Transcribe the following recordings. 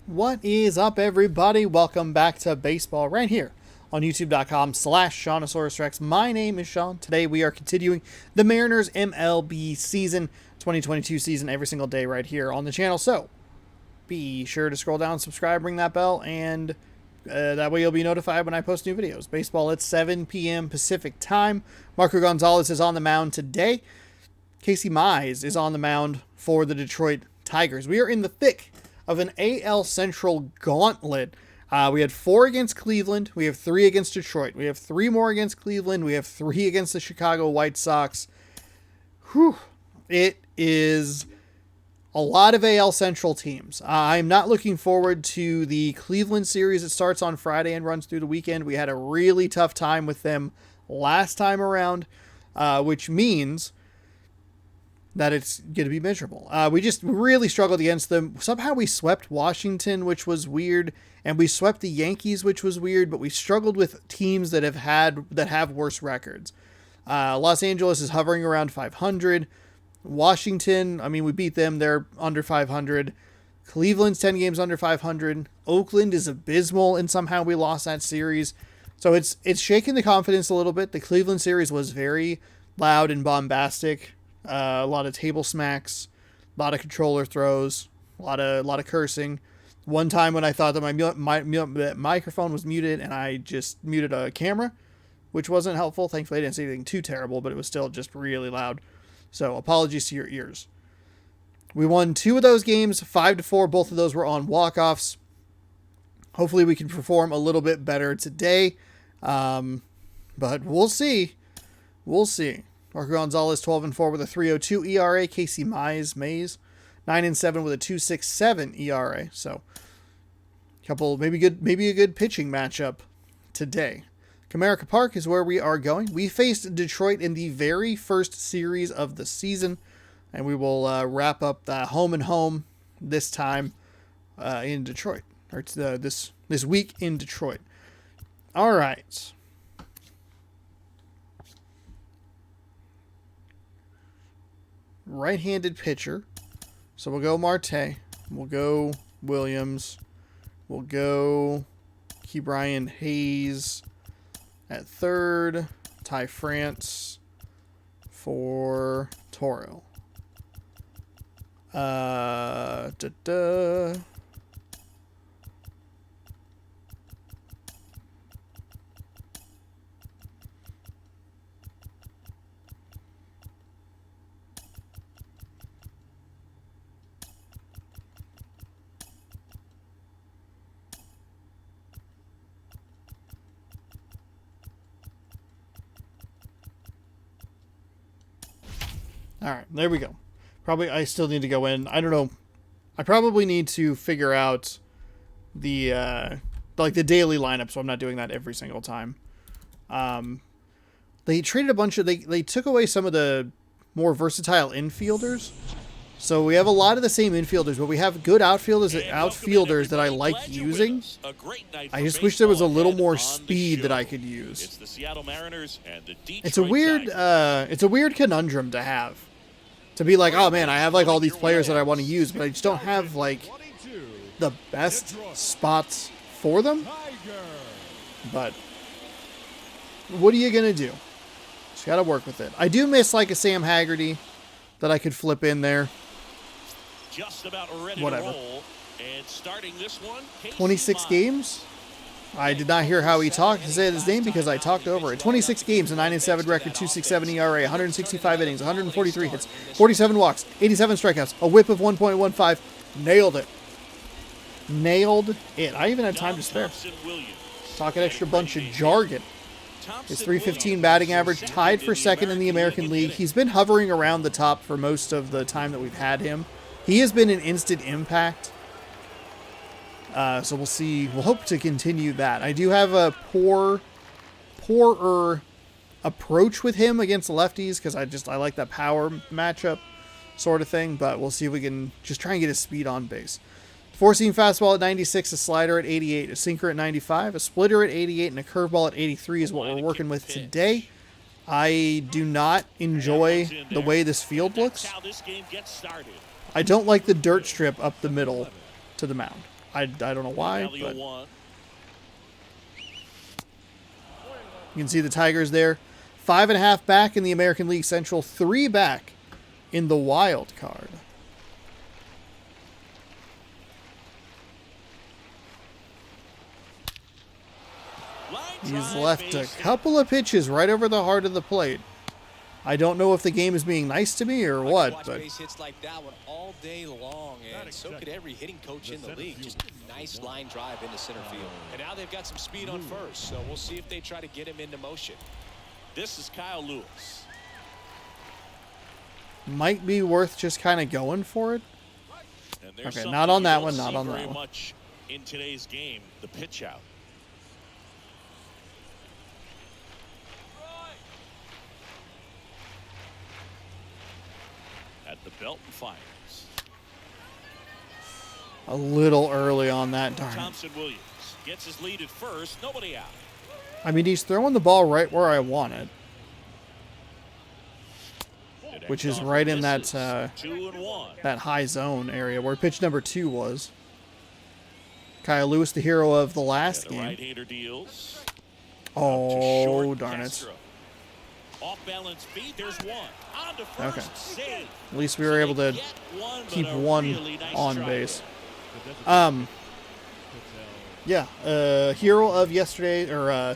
What is up, everybody? Welcome back to baseball right here on youtube.com/Shawnosaurus My name is Sean. Today we are continuing the Mariners MLB season, 2022 season, every single day right here on the channel. So be sure to scroll down, subscribe, ring that bell, and that way you'll be notified when I post new videos. Baseball at 7 p.m. Pacific time. Marco Gonzalez is on the mound today. Casey Mize is on the mound for the Detroit Tigers. We are in the thick of an AL Central gauntlet. We had 4 against Cleveland. We have 3 against Detroit. We have 3 more against Cleveland. We have 3 against the Chicago White Sox. Whew. It is a lot of AL Central teams. I'm not looking forward to the Cleveland series that starts on Friday and runs through the weekend. We had a really tough time with them last time around, which means that it's going to be miserable. We just really struggled against them. Somehow we swept Washington, which was weird, and we swept the Yankees, which was weird, but we struggled with teams that have worse records. Los Angeles is hovering around 500. Washington, I mean, we beat them. They're under 500. Cleveland's 10 games under 500. Oakland is abysmal, and somehow we lost that series. So it's shaking the confidence a little bit. The Cleveland series was very loud and bombastic. A lot of table smacks, a lot of controller throws, a lot of cursing. One time when I thought that my microphone was muted and I just muted a camera, which wasn't helpful. Thankfully, I didn't say anything too terrible, but it was still just really loud. So apologies to your ears. We won 2 of those games, 5-4. Both of those were on walk-offs. Hopefully we can perform a little bit better today. But we'll see. We'll see. Marco Gonzalez 12-4 with a 3.02 ERA. Casey Mize 9-7 with a 2.67 ERA. So maybe a good pitching matchup today. Comerica Park is where we are going. We faced Detroit in the very first series of the season, and we will wrap up the home and home this time in Detroit, or this week in Detroit. All right. Right-handed pitcher. So we'll go Marte. We'll go Williams. We'll go Ke'Bryan Hayes at third. Ty France for Toro. All right, there we go. Probably I still need to go in. I don't know. I probably need to figure out the daily lineup, so I'm not doing that every single time. They traded a bunch of they took away some of the more versatile infielders. So we have a lot of the same infielders, but we have good outfielders that I like using. I just wish there was a little more speed that I could use. It's a weird conundrum to have. To be like, oh man, I have like all these players that I want to use, but I just don't have like the best spots for them. But what are you gonna do? Just gotta work with it. I do miss like a Sam Haggerty that I could flip in there. Just about ready Whatever. To roll. And starting this one, 26 games. I did not hear how he talked. He said his name because I talked over it. 26 games, a 9-7 record, 2.67 ERA, 165 innings, 143 hits, 47 walks, 87 strikeouts, a whip of 1.15. Nailed it. Nailed it. I even had time to spare. Talk an extra bunch of jargon. His .315 batting average, tied for second in the American League. He's been hovering around the top for most of the time that we've had him. He has been an instant impact. So we'll see. We'll hope to continue that. I do have a poorer approach with him against lefties because I like that power matchup sort of thing. But we'll see if we can just try and get his speed on base. Four-seam fastball at 96, a slider at 88, a sinker at 95, a splitter at 88, and a curveball at 83 is what we're working with today. I do not enjoy the way this field looks. I don't like the dirt strip up the middle to the mound. I don't know why, Value but one. you can see the Tigers there. 5.5 back in the American League Central, 3 back in the wild card. Line He's drive, left a base hit. couple of pitches right over the heart of the plate. I don't know if the game is being nice to me or I could what, watch but base hits like that one all day long, and so could every hitting coach in the league. Just a nice line drive into center field. And now they've got some speed on first, so we'll see if they try to get him into motion. This is Kyle Lewis. might be worth just kind of going for it. And there's Okay, something not on you that don't one, not see on that very one. much in today's game, the pitch out. At the belt and fires. A little early on that, darn it. Thompson Williams gets his lead at first. Nobody out. I mean, he's throwing the ball right where I want it, The which next is offer right in misses. that 2-1. that high zone area where pitch number 2 was. Kyle Lewis, the hero of the last And the game. right-hander deals. Oh, Short, darn it. Castro. Off balance feet. There's one. On to first. Okay. Save. At least we were able to Get one, but keep a one really nice on try base. there. Yeah, hero of yesterday, or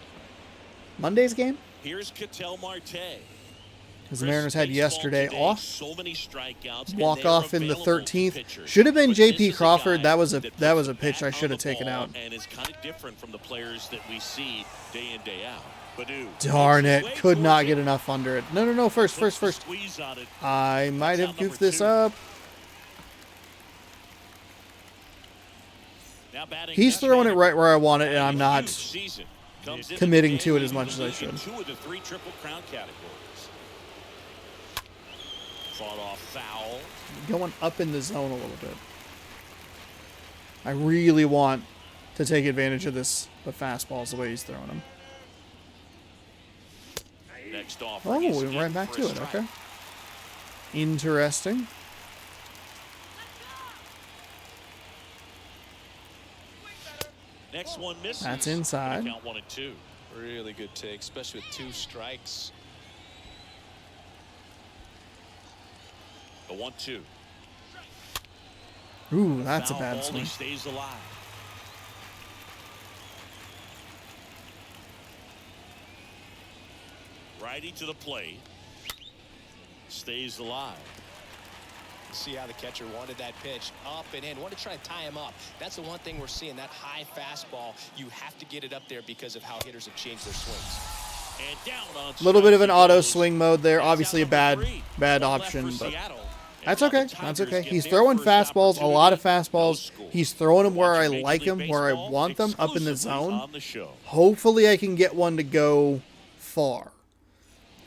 Monday's game? Here's Ketel Marte. Because the Mariners had yesterday off. So many strikeouts. and Walk they're off in the available 13th. pitchers. Should have been But J.P. this is a Crawford. guy That was a puts pitch I bat should on have the taken ball out. And is kind of different from the players that we see day in, day out. Baду Darn makes it. his way Could not towards get it. enough under it. No. First. Puts the squeeze on it. I might have That's out goofed number this 2. up. Now batting He's next throwing it man. right where I want it, and I'm Huge not season. Comes into committing the to it game as much as I leading should. 2 of the 3 Triple Crown categories. Fought off foul. going up in the zone a little bit. I really want to take advantage of the fastballs the way he's throwing them. Next offer. Oh, is we went in right back for to a it. strike. Okay. Interesting. Next one misses. That's inside. Count 1-2. Really good take, especially with 2 strikes. The 1-2. Ooh, that's a Foul bad ball, swing. He stays alive. Righty to the plate. Stays alive. See how the catcher wanted that pitch up and in. Wanted to try and tie him up. That's the one thing we're seeing, that high fastball. You have to get it up there because of how hitters have changed their swings. And down on A little bit of an strikes he auto goes. swing mode there. That's Obviously a out bad, number 3. bad One left option, for but Seattle. that's And now okay. the That's Tigers okay. get He's their throwing first fastballs, a lot of opportunity. No fastballs. score. He's throwing them where I Watch like Major them, League where I Baseball want them, up in the exclusively zone. on the show. Hopefully I can get one to go far.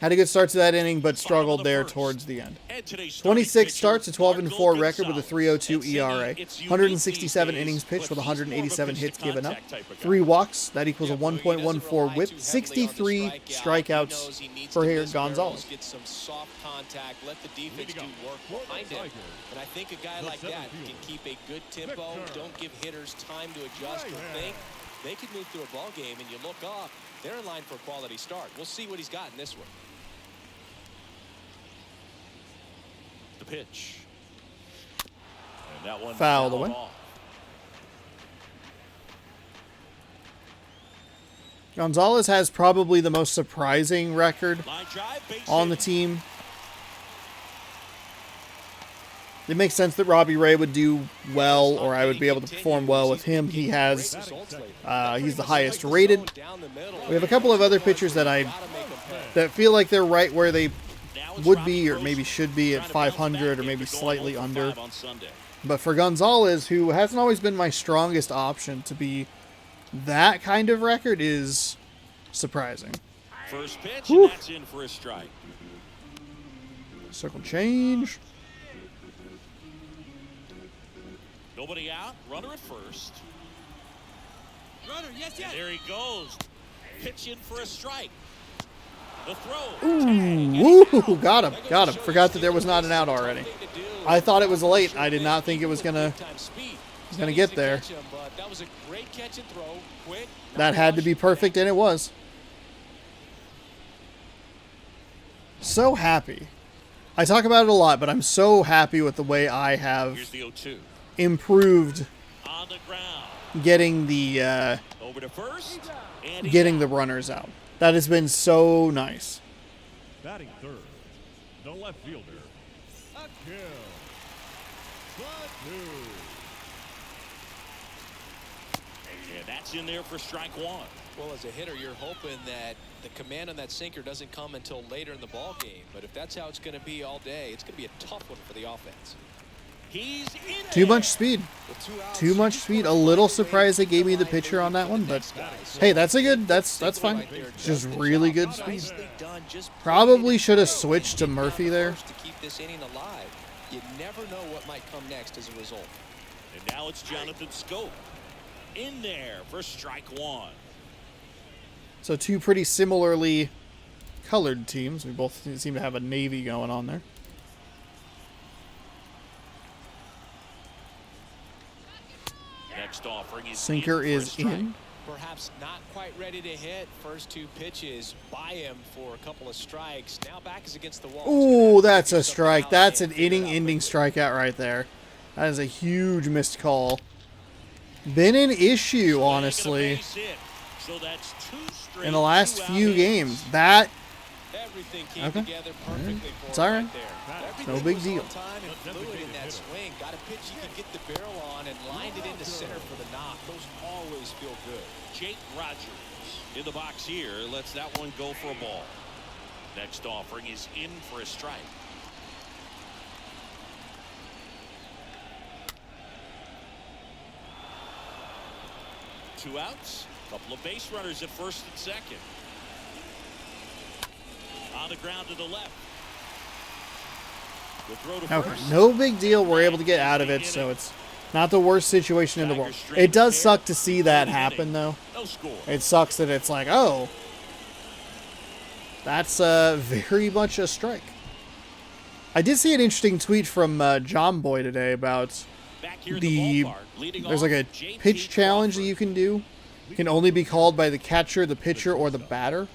Had a good start to that inning, but struggled there towards the end. And today's starting 26 pitcher, starts, a 12-4 Marco record with a Gonzalez. 3.02 And Cindy, ERA. it's unique 167 these innings days, pitched but with he's more of a 187 hits pitch to given up. contact type of guy. 3 walks. That equals a Yeah, well, he doesn't 1.14 rely whip. too heavily on the 63 strikeout. He strikeouts knows he needs for to here miss barrels, Gonzalez. Get some soft contact, let the defense do work behind him. And I think a guy like that can keep a good tempo, don't give hitters time to adjust or think. They could move through a ball game, and you look up, they're in line for a quality start. We'll see what he's got in this one. The pitch. And that one Fouled fouled away. off. Gonzalez has probably the most surprising record Line drive, base on the hit. team. It makes sense that Robbie Ray would do well, or I would be able to perform well with him. He has, he's the highest rated. We have a couple of other pitchers that feel like they're right where they Now it's would Robbie be, or Grossman maybe should be at trying to bounce 500, or back maybe after going slightly 0 for under. 5 on Sunday. But for Gonzalez, who hasn't always been my strongest option, to be that kind of record is surprising. First pitch, Whew. and that's in for a strike. Circle change. Nobody out, runner at first. Runner, yes. There he goes. Pitch in for a strike. The throw. Woo! Got him. Forgot that there was not an out already. I thought it was late. I did not think it was going to He's going to get there. Catch him, but that was a great catch and throw. Quick. That had to be perfect, and it was. So happy. I talk about it a lot, but I'm so happy with the way I have Here's the 0-2. improved On the ground. getting the Over to first. And he's getting out. the runners out. That has been so nice. Batting third, the left fielder, Akil Badu. And that's in there for strike one. Well, as a hitter, you're hoping that the command on that sinker doesn't come until later in the ball game. But if that's how it's going to be all day, it's going to be a tough one for the offense. He's in Too there. much speed. Too much speed. A little surprised they gave me the pitcher on that one, but hey, that's a good. That's fine. It's just really good speed. Probably should have switched to Murphy there. To keep this inning alive, you never know what might come next as a result. And now it's Jonathan Scope in there for strike one. So two pretty similarly colored teams. We both seem to have a navy going on there. Next offering is Sinker in for a is strike. in. Perhaps not quite ready to hit. First two pitches by him for a couple of strikes. Now back is against the wall. Ooh, that's a strike. That's an inning-ending strikeout right there. That is a huge missed call. Been an issue, honestly, Base hit. So that's two straight in the last two-out few innings. games. That Everything came Okay. together perfectly for It's him all right. right there. No Everything big was deal. on time and fluid in that swing. Got a pitch you could get the barrel on and lined it into center for the knock. Those always feel good. Jake Rogers in the box here. Lets that one go for a ball. Next offering is in for a strike. Two outs. Couple of base runners at first and second. On the ground to the left. The throw to okay, first. no big deal. We're able to get out of it, so it's not the worst situation in the world. It does suck to see that happen, though. No score. It sucks that it's like, oh, that's very much a strike. I did see an interesting tweet from John Boy today about Back here in the ballpark, leading there's off, like a JT pitch challenge that Crawford. you can do. It can only be called by the catcher, the pitcher, or the batter,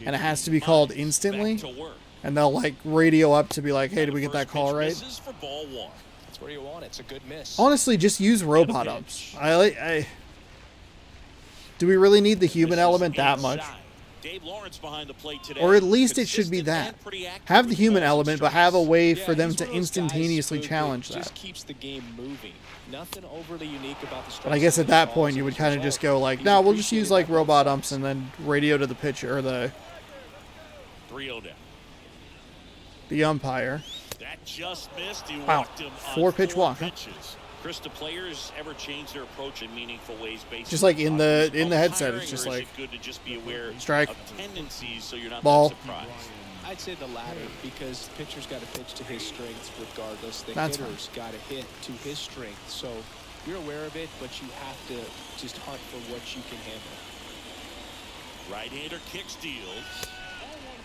and it has to be called instantly. Back to work. And they'll like radio up to be like, hey, did we get that First call pitch right? misses for ball one. That's where you want it. It's a good miss. Honestly, just use robot ups. Do we really need the human Misses element that much? inside. Dave Lawrence behind the plate today. Or at least it should be Consistent that. and pretty accurate Have the with human balls and element, but have a strikes. way Yeah, for them he's to one of those guys, instantaneously Boog, that challenge just that. keeps the game moving. Nothing overly unique about the But I guess at that point you would kind of just go like, no, we'll just use like robot umps and then radio to the pitcher or the 3-0 down. umpire. That just missed. He Wow. walked him on 4-pitch walk, huh? pitches. Chris, do players ever change their approach in meaningful ways based Just on like in the umpiring, headset, it's just or is like, it good to just be aware strike, of tendencies so you're not ball. that surprised? I'd say the latter because the pitcher's got to pitch to his strengths regardless. The That's hitter's got to hit to his strength. So you're aware of it, but you have to just hunt for what you can handle. Right-hander kick steals.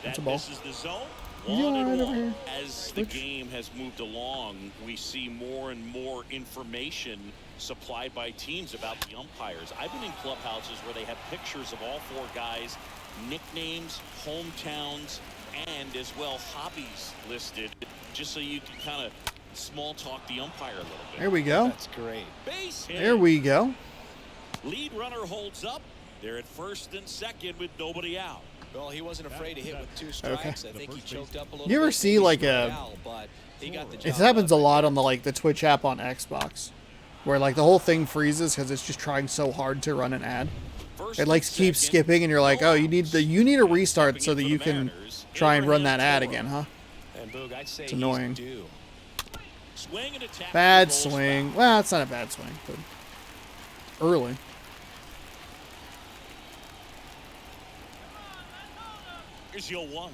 That's That a ball. misses the zone. You doing 1-1. all right over here? As the Switch. game has moved along, we see more and more information supplied by teams about the umpires. I've been in clubhouses where they have pictures of all four guys, nicknames, hometowns, and as well hobbies listed, just so you can kind of small talk the umpire a little bit. There we go. That's great. Base hit. There we go. Lead runner holds up. They're at first and second with nobody out. Well, he wasn't afraid to hit with two strikes. Okay. I think he choked up a little You ever bit, see maybe like struck a? out, but he got the It job happens a done. lot on the Twitch app on Xbox, where like the whole thing freezes because it's just trying so hard to run an ad. First It like and keeps second, skipping, and you're like, no oh, you need a restart so that Stepping in you for the can Mariners, try and run that Abraham ad Toro. again, huh? And Boog, I'd say It's annoying. he's due. Swing and a tap Bad rolls swing. foul. Well, it's not a bad swing, but early. Here's your one.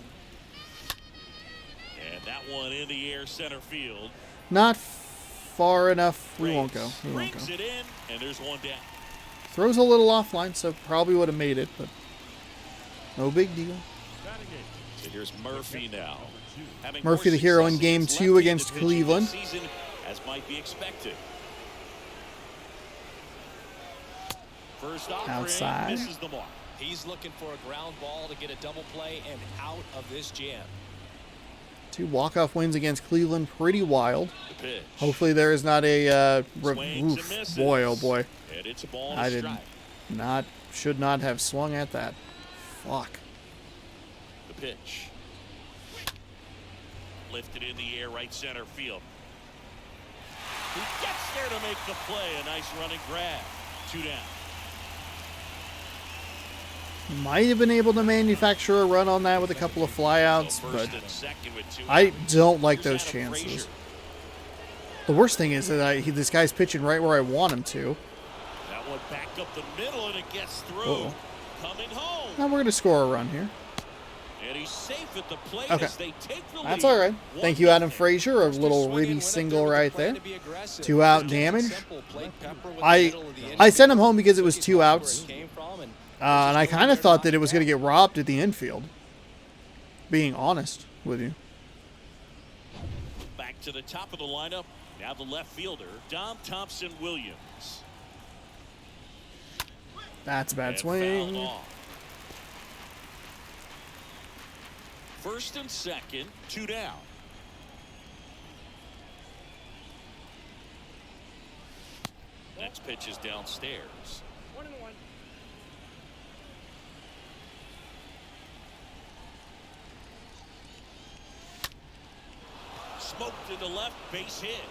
And that one in the air center field. Not far enough. We won't go. We won't Brings go. it in, and there's one down. Throws a little offline, so probably would have made it, but no big deal. So here's Murphy now. Having Murphy, more the hero in success Game against 2 lefty against division Cleveland. this season, as might be expected. First offering Outside. misses the mark. He's looking for a ground ball to get a double play and out of this jam. 2 walk-off wins against Cleveland. Pretty wild. The pitch. Hopefully there is not a Swings and oof, misses. boy, oh boy. And it's a ball and I a did strike. should not have swung at that. Fuck. The pitch. Lifted in the air, right center field. He gets there to make the play. A nice running grab. 2 down. Might have been able to manufacture a run on that with a couple of flyouts, So but first and second with 2 I out. don't like Here's those Adam chances. Frazier. The worst thing is that this guy's pitching right where I want him to. That one back up the middle, and it gets through. Uh-oh. Coming home. Now we're going to score a run here. And he's safe at the plate Okay. as they take the That's lead. all right. Thank you, Adam 1-0. Frazier. A little Ribby single right there. 2 out damage. I sent him home because it was 2 outs. And I kind of thought that it was going to get robbed at the infield. Being honest with you. Back to the top of the lineup. Now the left fielder, Dom Thompson-Williams. That's a bad And swing. fouled off. First and second, 2 down. Next pitch is downstairs. 1-1. Smoked to the left, base hit.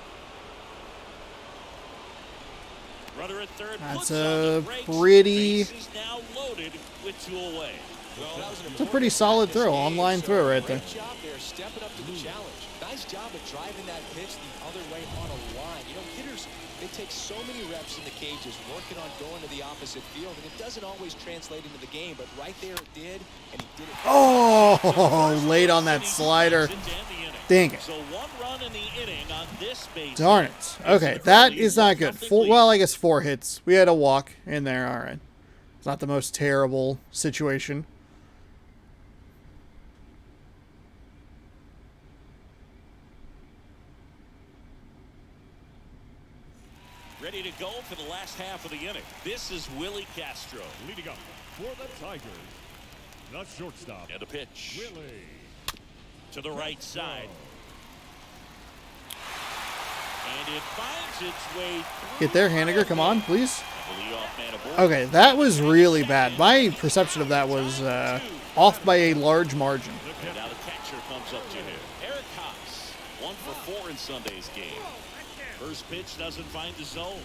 Runner at third. That's puts on a the brakes. pretty- Base is now loaded with 2 away. It's a pretty solid throw, online throw right there. Great job there, stepping up to the challenge. Nice job of driving that pitch the other way on a line. You know, hitters, they take so many reps in the cages, working on going to the opposite field, and it doesn't always translate into the game, but right there it did, and he did it. Oh, late on that slider. Dang it. So 1 run in the inning on this base. Darn it. Okay, that is not good. Well, I guess 4 hits. We had a walk in there. All right. It's not the most terrible situation. Ready to go for the last half of the inning. This is Willie Castro. Leading up for the Tigers, the shortstop, And a pitch Willie. to the right side. And it finds its way through. Get there, Haniger. Come on, please. The leadoff man aboard. Okay, that was really bad. My perception of that was off by a large margin. And now the catcher comes up to him. Eric Haas, 1 for 4 in Sunday's game. First pitch doesn't find the zone.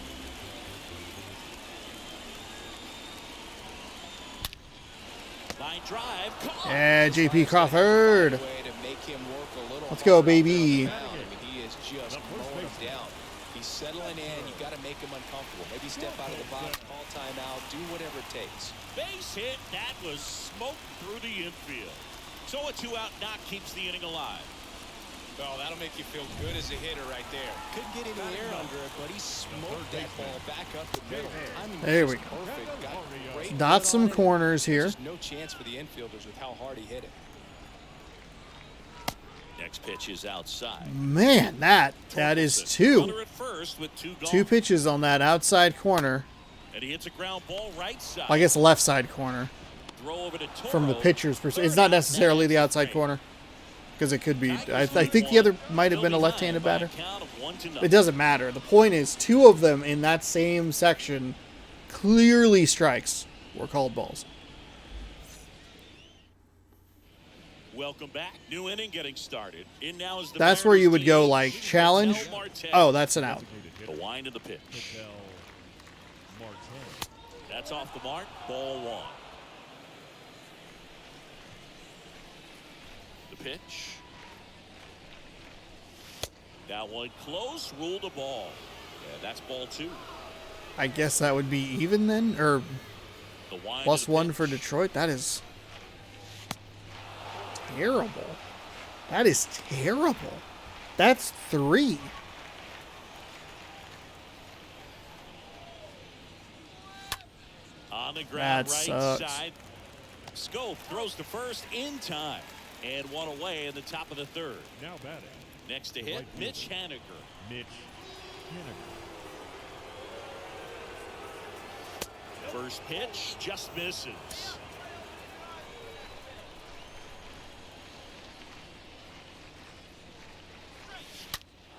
Line drive. Caught. Yeah, JP Crawford. Way to make him work a little Let's go, harder on baby. the mound. I mean, he is just mowing him down. He's settling in. You got to make him uncomfortable. Maybe step out of the box, call timeout, do whatever it takes. Base hit. That was smoked through the infield. So a 2-out knock keeps the inning alive. Oh, that'll make you feel good as a hitter right there. Couldn't get any air under it, but he smoked that ball back up the middle. Timing was There we just go. perfect. Got great Dot hit some on it. corners here. Just no chance for the infielders with how hard he hit it. Next pitch is outside. Man, that is Runner 2. at first with 2 gone. 2 pitches on that outside corner. And he hits a ground ball right side. I guess left side corner. Throw over to Toro. From the pitcher's perspective. It's not necessarily the outside corner. Because it could be. I think the other might have been a left-handed batter. It doesn't matter. The point is, 2 of them in that same section, clearly strikes, were called balls. Welcome back. New inning getting started. In now is the That's where you would go, Mariners like, DH, challenge. Ketel Marte. Oh, that's an out. The wind of the pitch. Ketel Marte. That's off the mark. Ball 1. The pitch. That one close. Ruled a ball. Yeah, that's ball 2. I guess that would be even then? Or The wind plus of the 1 pitch. for Detroit? That is terrible. That is terrible. That's 3. On the ground, That right sucks. side. Schoaf throws to first in time. And 1 away in the top of the 3rd. Now batting, Next to hit, Right Mitch fielder. Haniger. Mitch Haniger. First pitch just misses.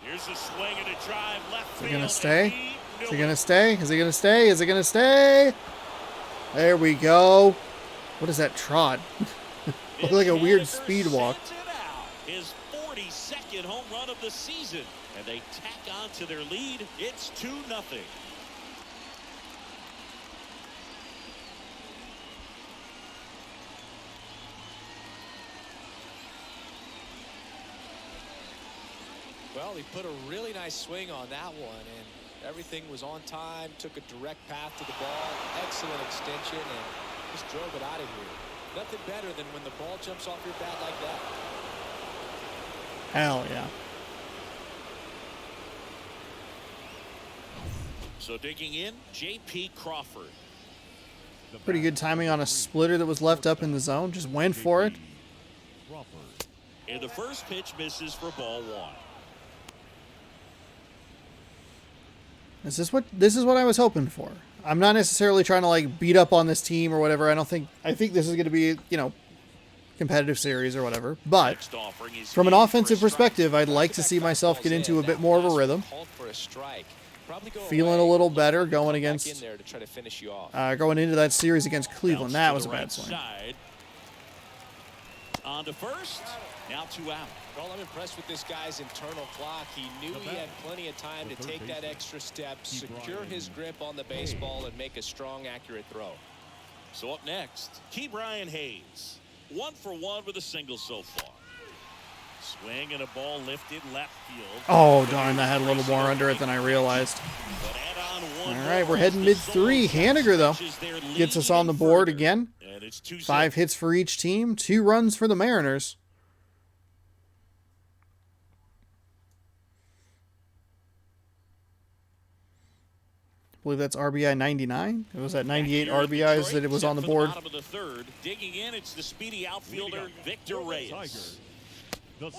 Here's a swing and a drive left field. Is he going to stay? Is he going to stay? Is he going to stay? Is he going to stay? There we go. What is that trot? Looked like a weird speed walk. His 42nd home run of the season. And they tack on to their lead. It's 2-0. Well, he put a really nice swing on that one, and everything was on time. Took a direct path to the ball. Excellent extension, and just drove it out of here. Nothing better than when the ball jumps off your bat like that. Hell yeah. So digging in, J.P. Crawford. Pretty good timing on a splitter that was left up in the zone. Just went for it. And the first pitch misses for ball 1. This is what I was hoping for. I'm not necessarily trying to like beat up on this team or whatever. I think this is going to be, you know, competitive series or whatever. But from an offensive perspective, I'd like to see myself get into a bit more of a rhythm. Feeling a little better going against going into that series against Cleveland. That was a bad swing. On to first. Now 2 out. Well, I'm impressed with this guy's internal clock. He knew he had plenty of time to take that extra step, secure his grip on the baseball, and make a strong, accurate throw. So up next, Ke'Bryan Hayes. 1 for 1 with a single so far. Swing and a ball lifted left field. Oh, darn, that had a little more under it than I realized. All right, we're heading mid-3. Haniger, though, gets us on the board again. 5 hits for each team, 2 runs for the Mariners. I believe that's RBI 99. It was at 98 RBIs that it was on the board. Digging in, it's the speedy outfielder Victor Reyes.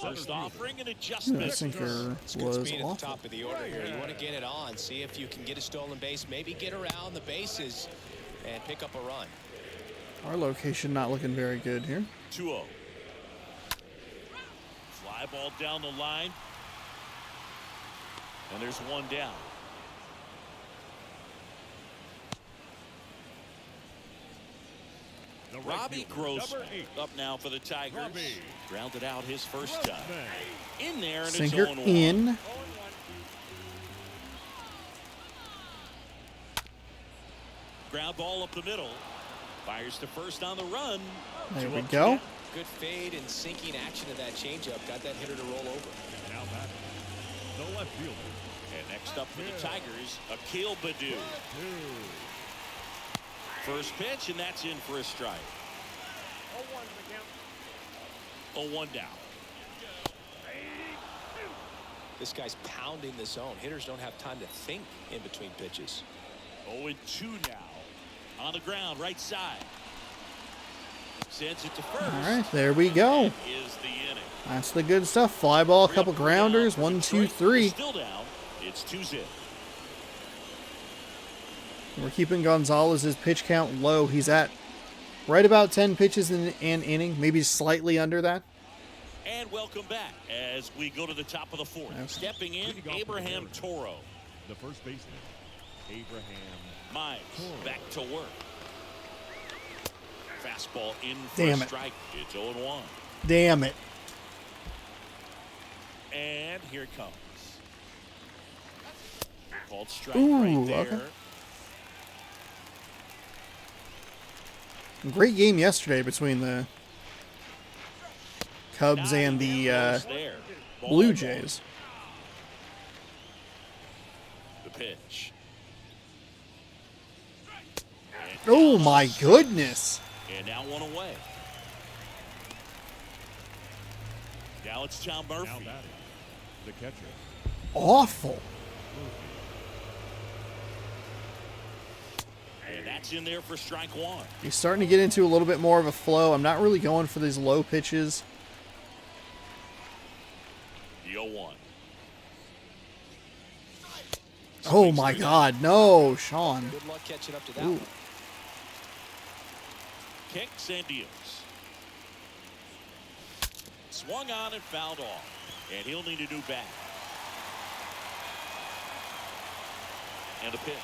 First offering and it just That sinker was Speed at the awful. top of the order here. You want to get it on, see if you can get a stolen base, maybe get around the bases and pick up a run. Our location not looking very good here. 2-0. Fly ball down the line. And there's 1 down. Robbie Grossman up now for the Tigers. Grounded out his first time. In there and Sinker it's 0-1. in. Ground ball up the middle. Fires to first on the run. There we go. Good fade and sinking action of that changeup. Got that hitter to roll over. Now back, the left fielder. And next up for the Tigers, Akil Baddoo. First pitch, and that's in for a strike. 0-1 down. This guy's pounding the zone. Hitters don't have time to think in between pitches. 0-2 now. On the ground, right side. Sends it to first. All right, there we go. That is the inning. That's the good stuff. Fly ball, a couple grounders. 1, 2, 3. Still down. It's 2-0. We're keeping Gonzalez's pitch count low. He's at right about 10 pitches in an inning, maybe slightly under that. And welcome back as we go to the top of the 4th. Okay. Stepping in, Abraham Toro. The first baseman, Abraham Mize back to work. Fastball in for Damn a it. strike. It's 0-1. Damn it. And here it comes. Called strike Ooh, right there. okay. Great game yesterday between the Cubs and the Blue Jays. The pitch. Oh my goodness. And now 1 away. Now it's John now Murphy. batting, the catcher. Awful. And that's in there for strike 1. He's starting to get into a little bit more of a flow. I'm not really going for these low pitches. The 0-1. Oh my God, no, Sean. Good luck catching up to that Ooh. one. kicks and deals. Swung on and fouled off. And he'll need a new bat. And a pitch.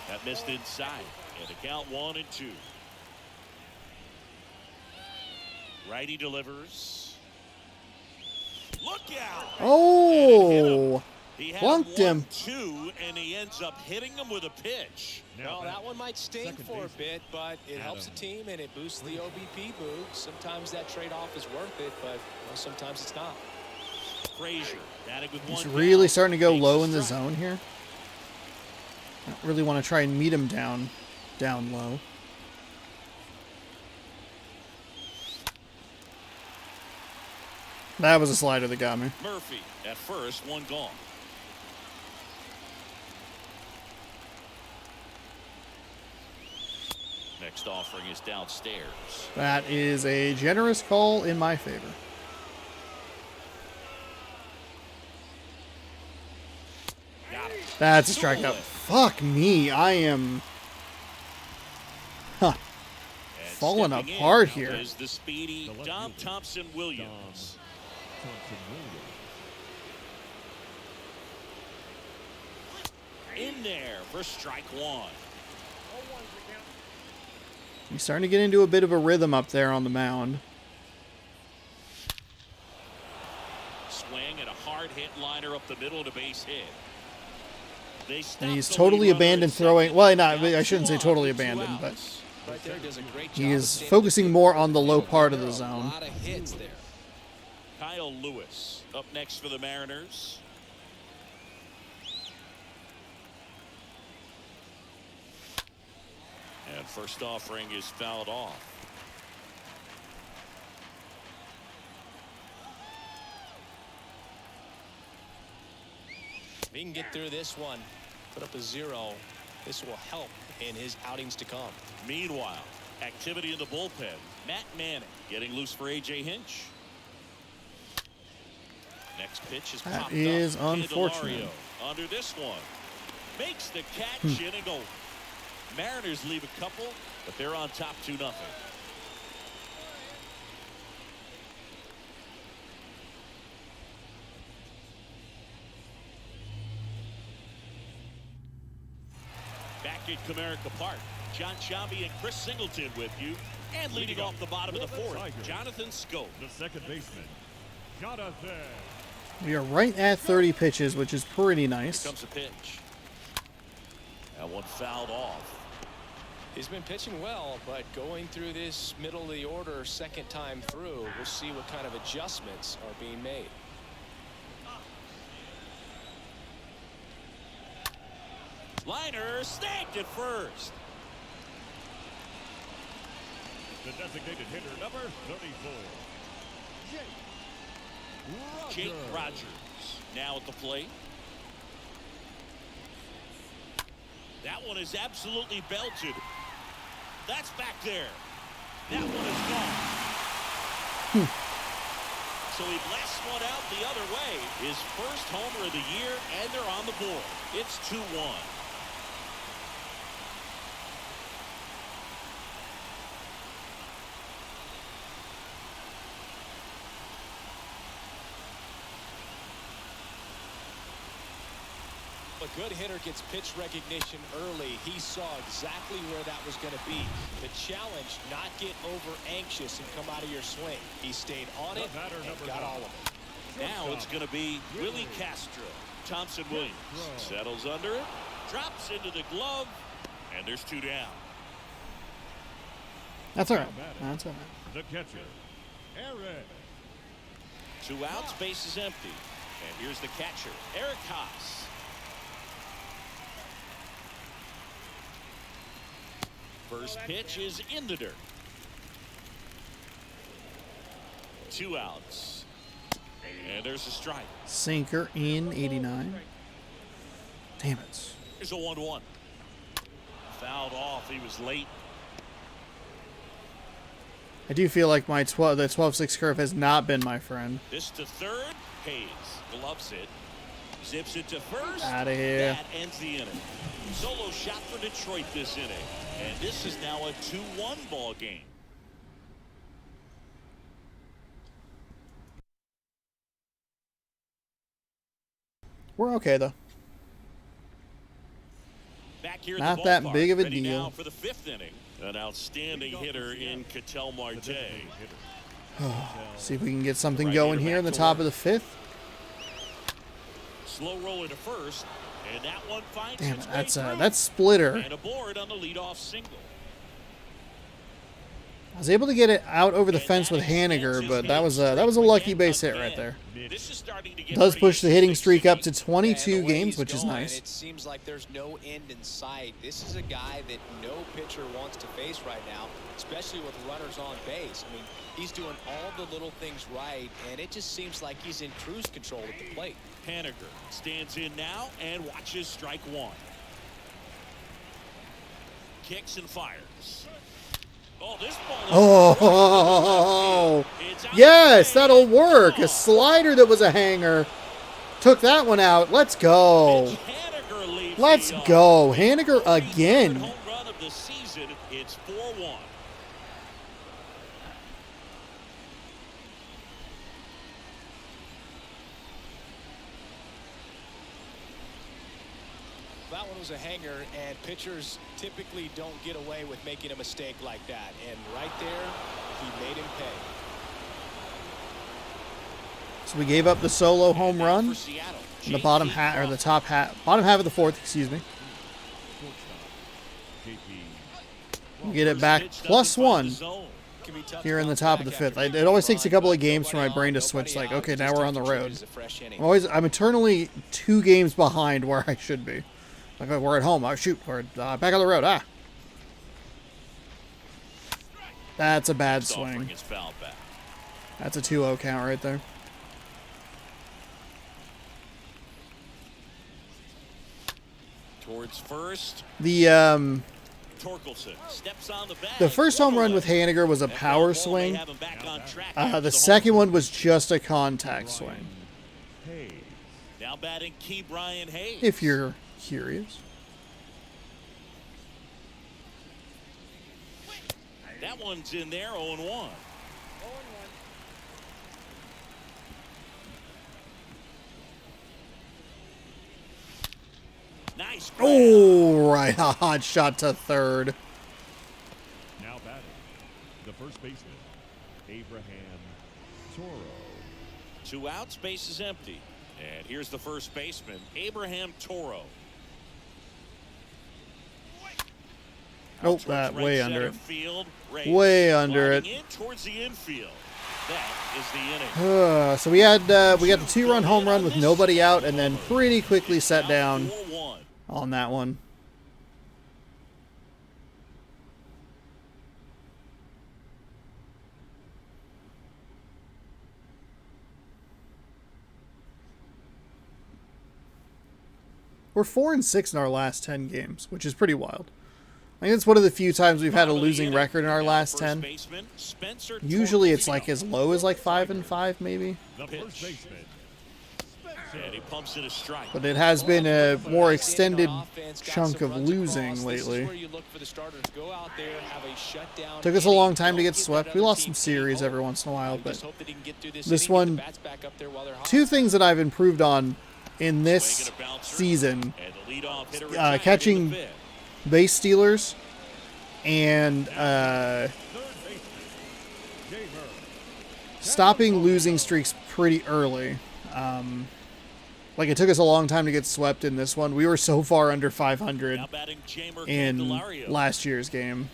That missed inside. And the count 1-2. Righty delivers. Look out! Oh! He had Plunked him. 1-2, and he ends up hitting him with a pitch. Well, that one might sting Second for a baseman, bit, but it helps the team and it boosts the OBP boost. Sometimes that trade-off is worth it, but sometimes it's not. Frazier batting with He's one really down, starting to go takes low a in the strike. zone here. I don't really want to try and meet him down low. That was a slider that got me. Murphy at first, one gone. Next offering is downstairs. That is a generous call in my favor. Got it. That's a strikeout. Fuck me. I am And falling stepping apart in here. is the speedy The left Dom fielder, Thompson Williams. Thompson Williams. In there for strike one. He's starting to get into a bit of a rhythm up there on the mound. Swing and a hard hit liner up the middle to base hit. They And stop he's the totally lead runner abandoned at throwing. second. Well, not. Now I shouldn't say 2 totally on, 2 abandoned, but outs. Right there does a great he job is of staying focusing in the more field. on the low part of There the are zone. A lot of hits there. Kyle Lewis up next for the Mariners. And first offering is fouled off. If he can get through this one, put up a 0, this will help in his outings to come. Meanwhile, activity in the bullpen. Matt Manning getting loose for A.J. Hinch. Next pitch is That popped is up. unfortunate. Candelario under this one. Makes the catch in and go. Mariners leave a couple, but they're on top 2-0. Back at Comerica Park, John Sciambi and Chris Singleton with you. And leading off the bottom of the fourth, Jonathan Schoop. The second baseman, Jonathan. We are right at 30 pitches, which is pretty nice. Here comes a pitch. That one fouled off. He's been pitching well, but going through this middle of the order second time through, we'll see what kind of adjustments are being made. Liner snagged at first. The designated hitter, number 34. Jake Rogers now at the plate. That one is absolutely belted. That's back there. That one is gone. So he blasts one out the other way. His first homer of the year, and they're on the board. It's 2-1. A good hitter gets pitch recognition early. He saw exactly where that was going to be. The challenge, not get over anxious and come out of your swing. He stayed on it and got all of it. Now it's going to be Willie Castro. Thompson Williams settles under it, drops into the glove, and there's 2 down. That's all right. That's all right. The catcher, Eric. 2 outs, base is empty. And here's the catcher, Eric Haas. First pitch is in the dirt. 2 outs. And there's a strike. Sinker in 89. Damn it. Here's a 1-1. Fouled off. He was late. I do feel like the 12-6 curve has not been my friend. This to third. Hayes gloves it. Zips it to first. Out of here. That ends the inning. Solo shot for Detroit this inning. And this is now a 2-1 ball game. We're okay, though. Back here Not at the that ballpark, big of a ready deal. Now for the 5th inning. An outstanding hitter in Ketel Marte. See if we can get something going here in the top of the 5th. Slow roller to first, and that one finds Damn its it, way through. that's Splitter. And aboard on the leadoff single. I was able to get it out over the fence with Haniger, but that was a lucky base hit right there. This is starting to get Does pretty push the hitting streak up to And 22 the way games, he's which is going, nice. It seems like there's no end in sight. This is a guy that no pitcher wants to face right now, especially with runners on base. I mean, he's doing all the little things right, and it just seems like he's in cruise control at the plate. Haniger stands in now and watches strike one. Kicks and fires. Oh, this ball is Oh, It's out yes, of play. that'll work. Oh. A slider that was a hanger. Took that one out. Let's go. Haniger leads Let's the off. go. Haniger Third again. home run of the season. It's 4-1. That one was a hanger, and pitchers typically don't get away with making a mistake like that. And right there, he made him pay. So we gave up the solo home run For Seattle, in the bottom half, or the top half, bottom half of the 4th, excuse me. We get it back pitch plus doesn't find the +1 zone. Can be tough here to in the bounce top of back the 5th. after It always being takes a behind, couple of but games for my nobody brain to out, switch, nobody like, okay, out. now Just we're have on the to treat it road. as a fresh inning. I'm eternally 2 games behind where I should be. Like, we're at home. Oh, shoot. We're back on the road. Ah. That's a bad Offering swing. his foul back. That's a 2-0 count right there. Towards first, The Torkelson steps on the bag. the first home run with Haniger. Haniger was a power swing. The second one was just a contact swing, Now batting Key Brian Hayes. if you're curious. That one's in there, 0-1. Nice grab. Oh, right. A hot shot to third. Now batting, the first baseman, Abraham Toro. 2 outs, base is empty. And here's the first baseman, Abraham Toro. Nope, Towards that right way center under it. field, Reyes Way under it. sliding in towards the infield. That is the inning. So we got the 2-run home run with nobody out, and then pretty quickly set down 4-1. on that one. We're 4-6 in our last 10 games, which is pretty wild. I think it's one of the few times we've had a losing record in our last 10. Usually it's like as low as like 5-5 maybe, The Pitch. first baseman, And he pumps it a strike. but it has been a more extended Offense, got chunk some of runs losing across. This is lately. where you look for the starters. Go out there, have a shutdown Took us a inning. long time to Don't get give swept. that We other lost team some any series hope. every once in a while, Just but hope that he can get through this inning, get the one- bats back up there while they're hot. 2 things that I've improved on in this Swing and a bouncer. season: And the leadoff hitter retired in catching the fifth. base stealers and third baseman, Gamer. stopping losing streaks pretty early. Like, it took us a long time to get swept in this one. We were so far under 500 Now batting Jamer in Candelario. last year's game.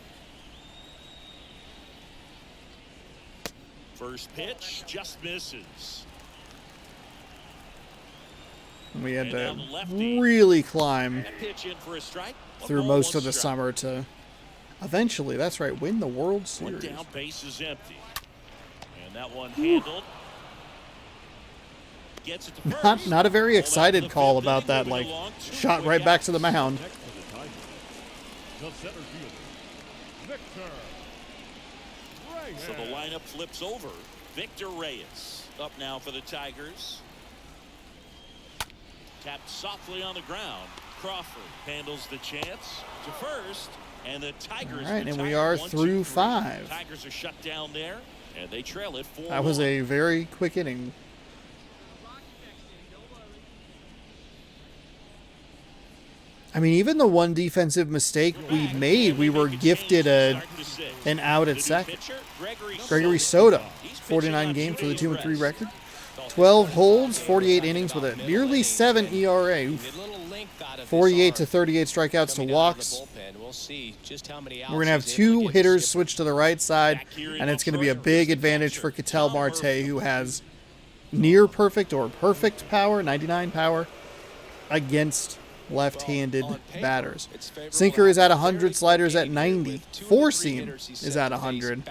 First pitch just misses. And we had And now to the lefty. really climb That pitch in for a strike. A through ball, most one of the strike. summer to eventually, that's right, win the World One Series. down, base is empty. And that one handled. Gets it to first. Not a very All that in excited the call fifth about inning, that, moving like, along, 2 shot quick right back to the outs. mound. Next for the Tigers, the center fielder, Victor Reyes. So the lineup flips over. Victor Reyes up now for the Tigers. Tapped softly on the ground. Crawford handles the chance to first, and the Tigers. All right, and we are through 5. Tigers are shut down there, and they trail it 4-1. That was a very quick inning. I mean, even the one defensive mistake we made, we were gifted an out at second. Gregory Soto, 49 games for the 2-3 record. 12 holds, 48 innings with a nearly 7 ERA. Oof. 48 to 38 strikeouts to walks. We're going to have 2 hitters switch to the right side, and it's going to be a big advantage for Ketel Marte, who has near perfect or perfect power, 99 power, against left-handed batters. Sinker is at 100, sliders at 90. Four-seam is at 100.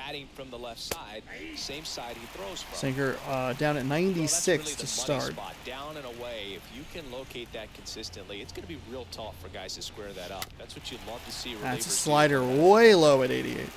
Sinker down at 96 to start. Down and away. If you can locate that consistently, it's going to be real tough for guys to square that up. That's what you'd love to see. That's a slider way low at 88.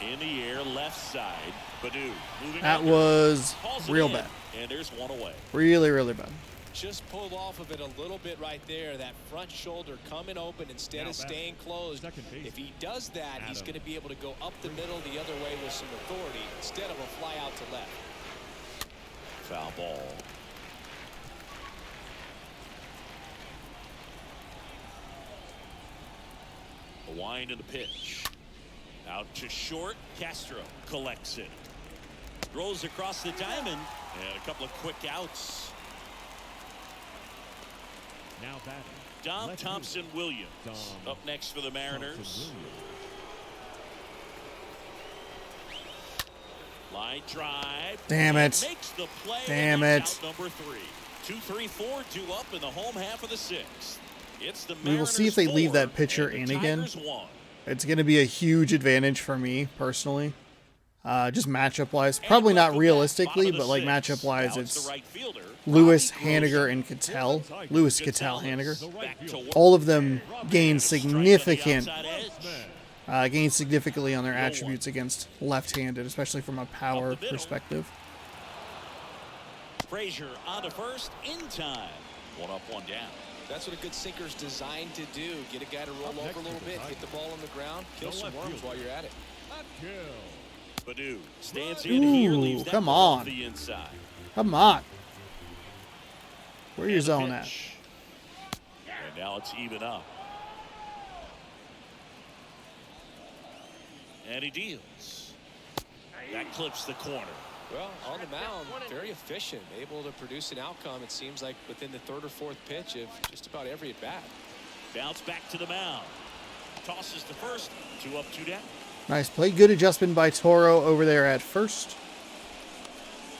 In the air, left side. Badu moving. That was real bad. And there's one away. Really, really bad. Just pulled off of it a little bit right there. That front shoulder coming open instead of staying closed. If he does that, he's going to be able to go up the middle the other way with some authority instead of a fly out to left. Foul ball. A wind and the pitch. Out to short. Castro collects it. Rolls across the diamond. And a couple of quick outs. Now batting. Dom Thompson Williams up next for the Mariners. Line drive. Damn it. Makes the play. Damn it. Out number 3. 2-3-4, 2 up in the home half of the 6th. It's the We will see if they Mariners leave 4 that pitcher and in the again. Tigers 1. It's going to be a huge advantage for me, personally. Just matchup-wise. Probably not realistically, but like matchup-wise, it's Lewis, Haniger, and Ketel. Lewis, Ketel, Haniger. All of them gain significantly on their attributes against left-handed, especially from a power perspective. Frazier on to first in time. 1 up, 1 down. That's what a good sinker's designed to do. Get a guy to roll over a little bit, hit the ball on the ground, kill some worms while you're at it. Badu stands in here, leaves that come ball on. to the inside. Come on. Where your And the zone at? pitch. And now it's even up. And he deals. That clips the corner. Well, on the mound, very efficient, able to produce an outcome, it seems like, within the 3rd or 4th pitch of just about every at-bat. Bounce back to the mound. Tosses to first. 2 up, 2 down. Nice play. Good adjustment by Toro over there at first.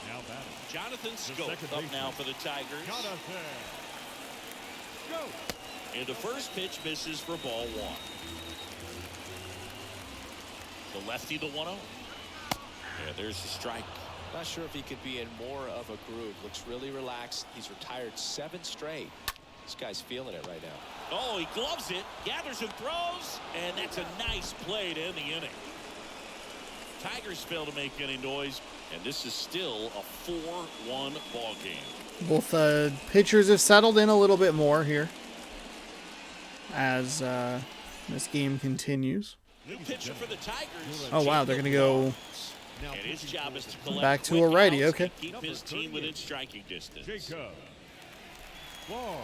Now batting. Jonathan Scope up now for the Tigers. And the first pitch misses for ball 1. The lefty, the 1-0. Yeah, there's the strike. Not sure if he could be in more of a groove. Looks really relaxed. He's retired 7 straight. This guy's feeling it right now. Oh, he gloves it, gathers and throws, and that's a nice play to end the inning. Tigers fail to make any noise, and this is still a 4-1 ball game. Both pitchers have settled in a little bit more here as this game continues. New pitcher for the Tigers. Oh, wow, they're going to go And his job is to collect back to a quick righty. outs Okay. and keep his team within striking distance. Jacob. Ball.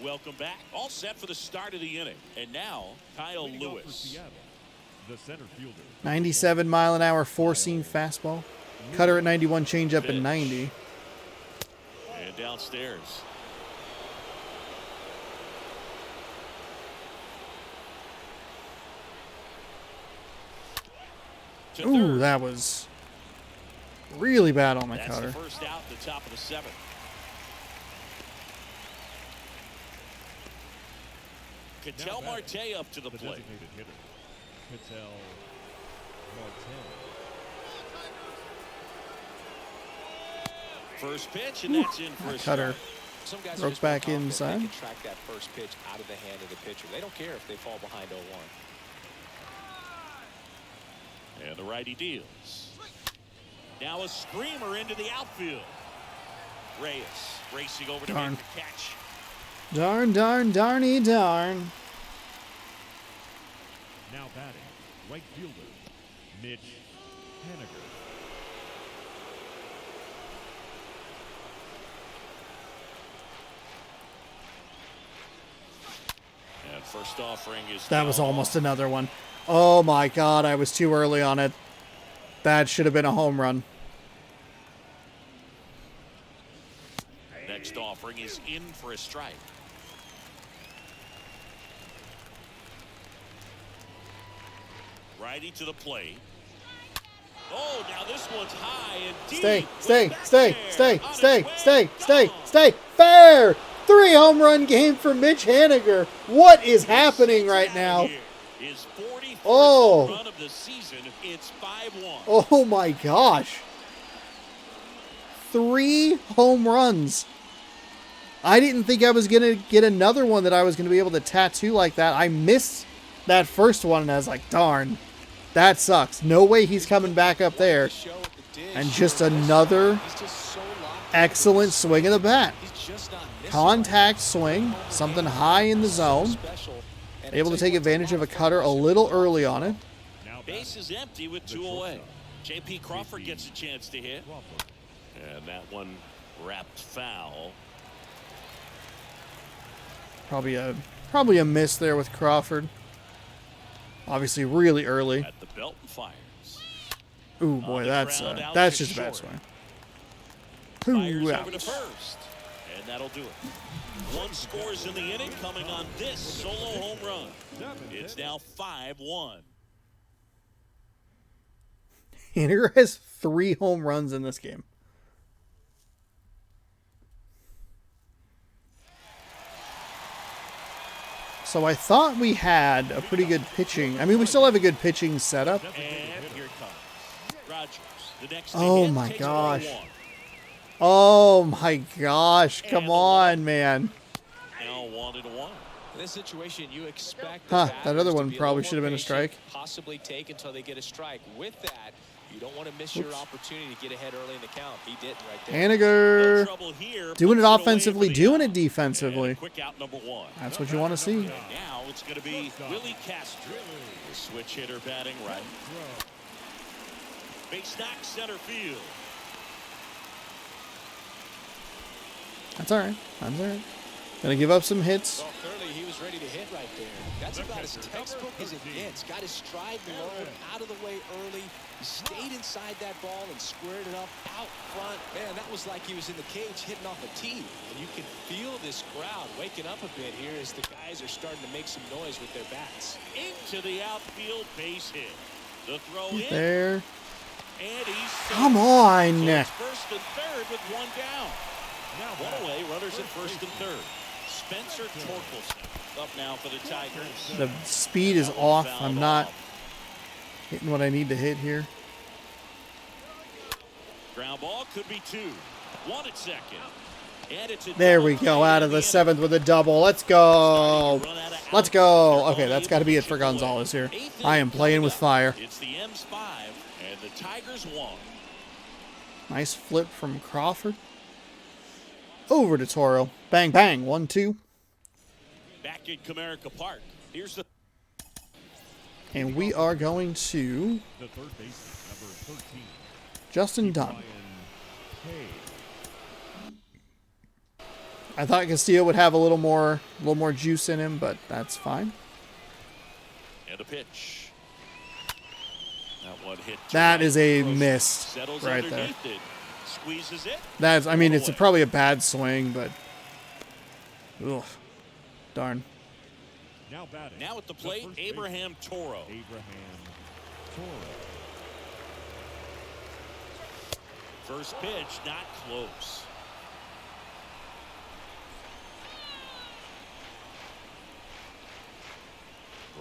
Welcome back. All set for the start of the inning. And now, Kyle Leading off for Lewis. Seattle, the center fielder. 97 mile an hour four-seam fastball. Cutter at 91, changeup at 90. And downstairs. To Ooh, third. that was really bad on the That's cutter. the first out at the top of the 7th. Ketel Now Marte up to the The plate. designated hitter, Ketel Marte. First pitch, and that's in for a Cutter strike. Some guys Broke are just more back confident inside. They can track that first pitch out of the hand of the pitcher. They don't care if they fall behind 0-1. And the righty deals. Now a screamer into the outfield. Reyes racing over to Darn. make the catch. Darn, darn, darny, darn. Now batting, right fielder, Mitch Haniger. And first offering is That was down. almost another one. Oh my God, I was too early on it. That should have been a home run. Next offering is in for a strike. Righty to the plate. Oh, now this one's high and deep. Stay. Fair. 3 home run game for Mitch Haniger. What is happening right now? His 41st Oh. home run of the season. It's 5-1. Oh my gosh. 3 home runs. I didn't think I was going to get another one that I was going to be able to tattoo like that. I missed that first one, and I was like, darn, that sucks. No way he's coming back up there. And just another excellent swing of the bat. Contact swing, something high in the zone. Able to take advantage of a cutter a little early on it. Base is empty with 2 away. J.P. Crawford gets a chance to hit. And that one wrapped foul. Probably a miss there with Crawford. Obviously really early. At the belt and fires. Ooh boy, that's just a bad swing. Fires Ooh, over to ouch. first. And that'll do it. 1 scores in the inning coming on this solo home run. It's now 5-1. Haniger has 3 home runs in this game. So I thought we had a pretty good pitching. I mean, we still have a good pitching setup. And here it comes. Rogers, the next Oh hit, my takes gosh. 1-1. Oh my gosh. Come on, man. Now 1-1. In this situation, you expect Huh, the that other batters to one be a probably little should have more been a patient, strike. Possibly take until they get a strike. With that, you don't want to miss your opportunity to get ahead early in the count. He didn't right there. No Haniger trouble here. doing it Puts away offensively, for the doing out. it defensively. And quick out number 1. That's what you want to see. And now it's going to be Willie Castro, the switch hitter batting right. Base knock center field. That's all right. That's all right. Gonna give up some hits. Well, clearly he was ready to hit right there. That's about as textbook as it gets. Got his stride low, out of the way early. He stayed inside that ball and squared it up out front. Man, that was like he was in the cage hitting off a tee. And you can feel this crowd waking up a bit here as the guys are starting to make some noise with their bats. Into the outfield, base hit. The throw in. There. And he's Come on. So it's first and third with 1 down. 1 away, runners at first and third. Spencer Torkelson up now for the Tigers. The speed is off. Fouled I'm not off. hitting what I need to hit here. Ground ball could be 2. 1 at second. And it's a There we go. Out of the 7th with a double. Let's go. Let's go. Okay, that's got to be it for Gonzalez here. I am playing with fire. It's the M's 5 and the Tigers 1. Nice flip from Crawford. Over to Toro. Bang, bang. 1-2. Back in Comerica Park. Here's the And we are going to The third baseman, number 13, Justin Dunn. Ryan Hay. I thought Castillo would have a little more juice in him, but that's fine. and a pitch. That one hit. That is a Gross. miss Settles right there. underneath it. Squeezes it. That's, I mean, it's probably a bad swing, but ugh, darn. Now batting. Now at the plate, first baseman, Abraham Toro. Abraham Toro. First pitch, not close.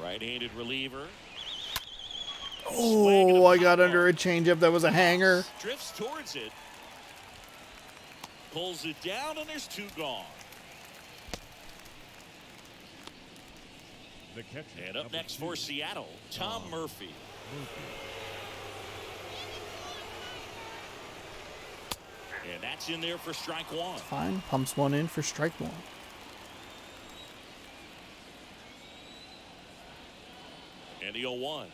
Right-handed reliever. Oh, I got under a changeup that was a hanger. Drifts towards it. Pulls it down, and there's 2 gone. The catcher. And up number next 2, for Seattle, Tom Murphy. And that's in there for strike one. Fine. Pumps one in for strike one. And the 0-1.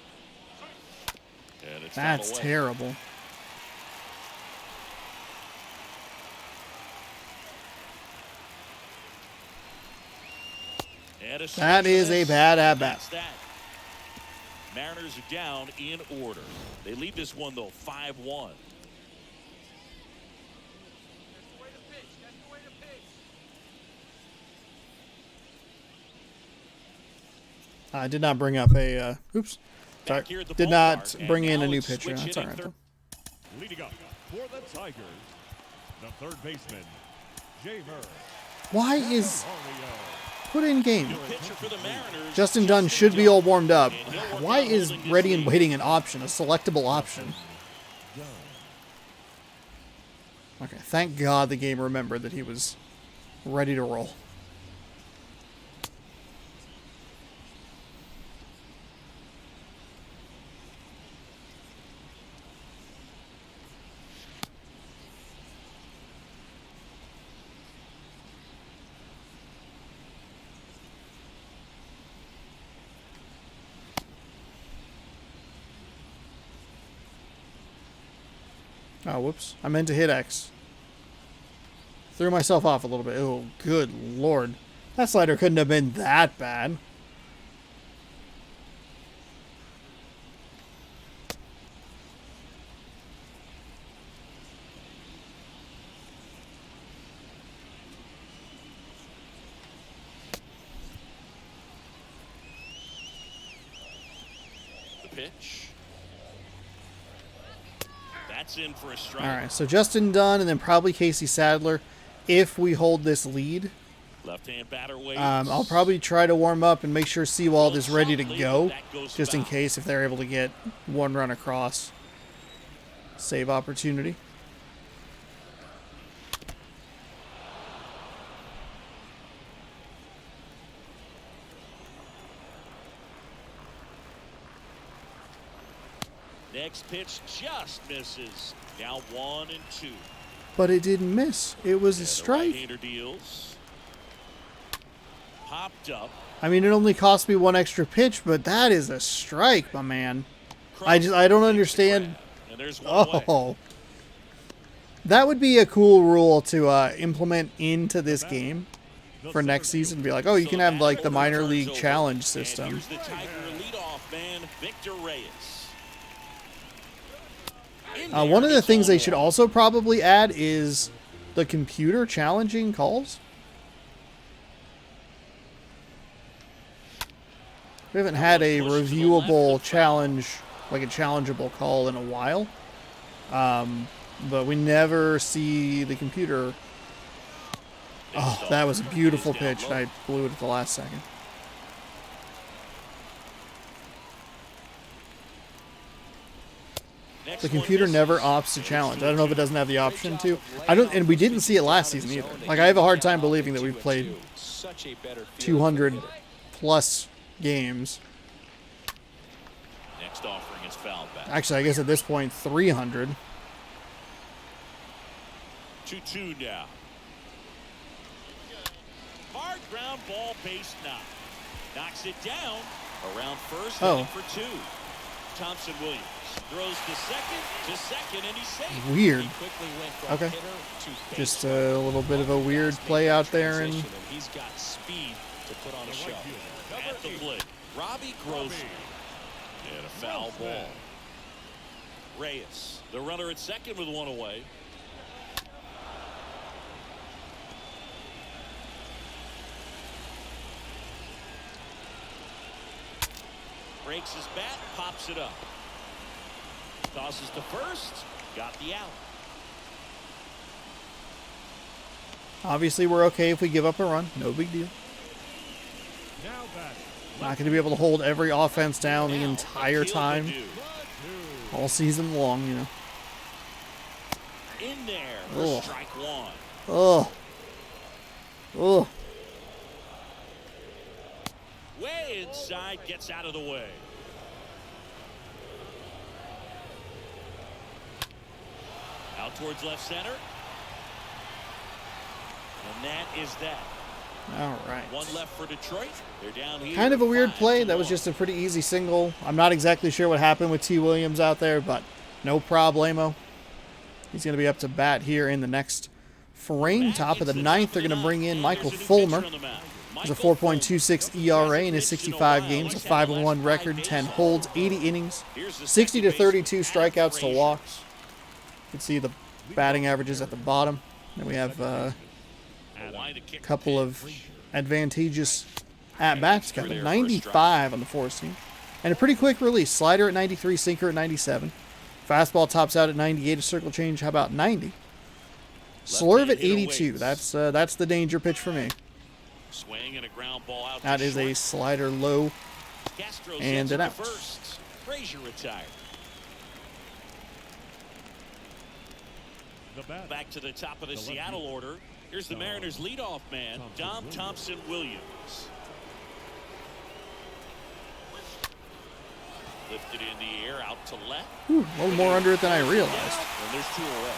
And it's That's foul away. terrible. And That is a bad at bat. That's that. Mariners are down in order. They lead this one though 5-1. I did not bring up a. Oops. Sorry. Back here at the Did not ballpark, bring and in a now new it's pitcher. switch That's all hitting right, third. though. Leading up for the Tigers, the third baseman, Jamer Why is Mario. put in game? New pitcher for the Mariners, Justin Dunn should be all warmed up. And he'll work Why out is holding his ready and lead. waiting an option, a selectable option? Okay, thank God the game remembered that he was ready to roll. Oh, whoops. I meant to hit X. Threw myself off a little bit. Oh, good lord. That slider couldn't have been that bad. The pitch. That's in for a strike. All right, so Justin Dunn and then probably Casey Sadler if we hold this lead. Left-hand batter waits. I'll probably try to warm up and make sure Seawald is ready to go, just in case if they're able to get one run across. Save opportunity. Next pitch just misses. Now 1-2. But it didn't miss. It was a And the strike. right-hander deals. Popped up. I mean, it only cost me one extra pitch, but that is a strike, my man. I don't understand. And there's one away. Oh. That would be a cool rule to implement into this game for next season. Be like, oh, you can have like the minor league challenge system. And here's the Tiger leadoff man, Victor Reyes. One of the things they should also probably add is the computer challenging calls. We haven't had a reviewable challenge, like a challengeable call in a while. But we never see the computer. Oh, that was a beautiful pitch. I blew it at the last second. The computer never opts to challenge. I don't know if it doesn't have the option to. And we didn't see it last season either. Like, I have a hard time believing that we've played 200 plus games. Next offering is fouled back. Actually, I guess at this point, 300. 2-2 now. Hard ground ball, base knock. Knocks it down around first, heading for two. Thompson Williams throws to second, and he's safe. Weird. He quickly went from Okay. hitter to base Just runner. a little bit of a weird play out there. And Transition, he's got speed to put on a show. At the plate, Robbie Grossman. And a foul ball. Reyes, the runner at second with one away. Breaks his bat, pops it up. Tosses to first, got the out. obviously, we're okay if we give up a run. No big deal. Now back. Not going to be able to hold every offense down the entire time, all season long, you know. In there Ugh. for strike one. Oh. Oh. Way High inside, gets out of the way. Out towards left center. And that is that. All right. One left for Detroit. They're down here. Kind of a weird play. That was just a pretty easy single. I'm not exactly sure what happened with T. Williams out there, but no problemo. He's going to be up to bat here in the next frame. Top of the ninth, they're going to bring in Michael Fulmer. He's a 4.26 ERA in his 65 games, a 5-1 record, 10 holds, 80 innings, 60 to 32 strikeouts to walks. You can see the batting averages at the bottom. Then we have a couple of advantageous at-bats. Got a 95 on the four seam. And a pretty quick release. Slider at 93, sinker at 97. Fastball tops out at 98, a circle change. How about 90? Slurve at 82. That's the danger pitch for me. Swing and a ground ball out. That is a slider low and an out. Frazier retired. Back to the top of the Seattle order. Here's the Mariners' leadoff man, Dom Thompson-Williams. Lifted in the air, out to left. Ooh, a little more under it than I realized. And there's two away.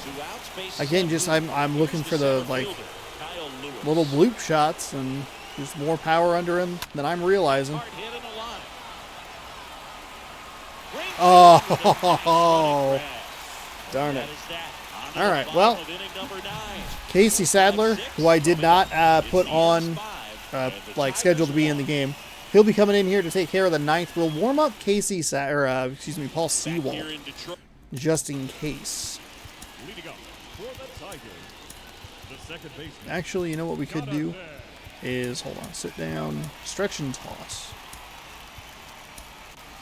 Two outs, bases Again, just I'm looking for the like little bloop shots, and there's more power under him than I'm realizing. Oh, darn it. All right, well, Casey Sadler, who I did not put on, like, scheduled to be in the game, he'll be coming in here to take care of the ninth. We'll warm up Paul Sewald, just in case. Actually, you know what we could do is, hold on, sit down, stretch and toss.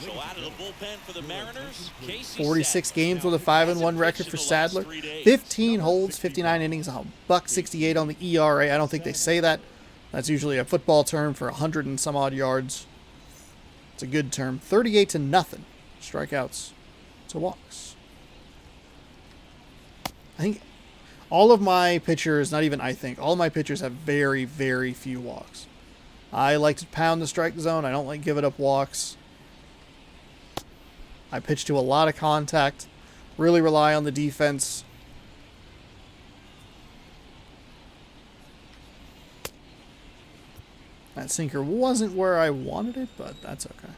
So out of the bullpen for the Mariners, 46 games with a 5-1 record for Sadler. 15 holds, 59 innings, a $1.68 on the ERA. I don't think they say that. That's usually a football term for 100 and some odd yards. It's a good term. 38-0 strikeouts to walks. I think all of my pitchers, not even I think, all of my pitchers have very, very few walks. I like to pound the strike zone. I don't like giving up walks. I pitch to a lot of contact, really rely on the defense. That sinker wasn't where I wanted it, but that's okay.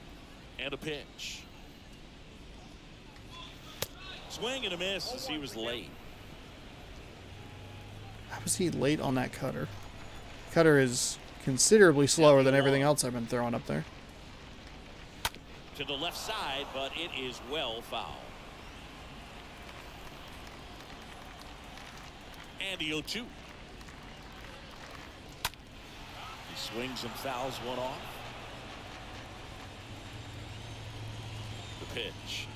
And a pitch. Swing and a miss as he was late. How was he late on that cutter? Cutter is considerably slower than everything else I've been throwing up there. To the left side, but it is well foul. And the 0-2. He swings and fouls one off. The pitch.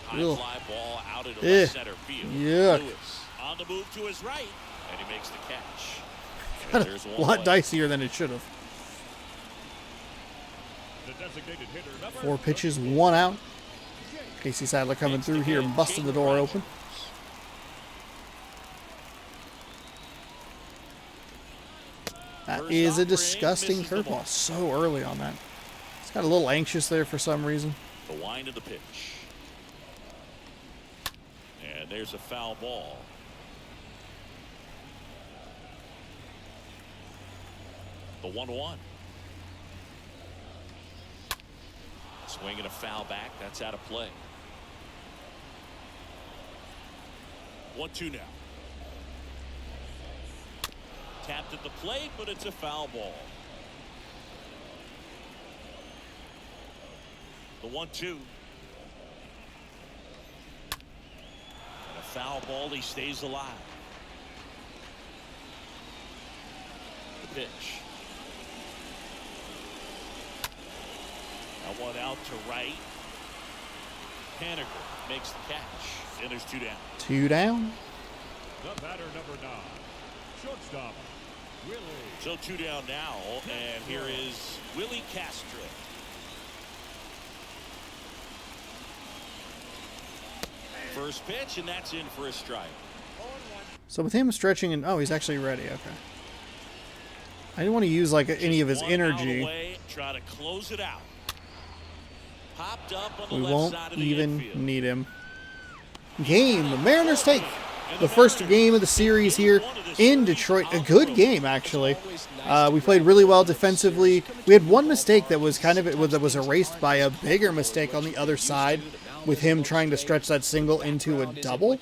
High fly ball out into left center field. Lewis on the move to his right, and he makes the catch. A lot dicier than it should have. 4 pitches, 1 out. Casey Sadler coming through here and busting the door open. That is a disgusting curveball. So early on that. He's got a little anxious there for some reason. The wind of the pitch. And there's a foul ball. The 1-1. Swing and a foul back. That's out of play. 1-2 now. Tapped at the plate, but it's a foul ball. The 1-2. And a foul ball. He stays alive. The pitch. Now one out to right. Haniger makes the catch. And there's 2 down. 2 down. The batter, number 9, shortstop, Willie. So 2 down now, and here is Willie Castro. First pitch, and that's in for a strike. So with him stretching and... Oh, he's actually ready. Okay. I didn't want to use, like, any of his energy. Try to close it out. Popped up on the We left won't side of the even infield. need him. Game. The Mariners take the first game of the series here in Detroit. A good game, actually. We played really well defensively. We had one mistake that was that was erased by a bigger mistake on the other side, with him trying to stretch that single into a double.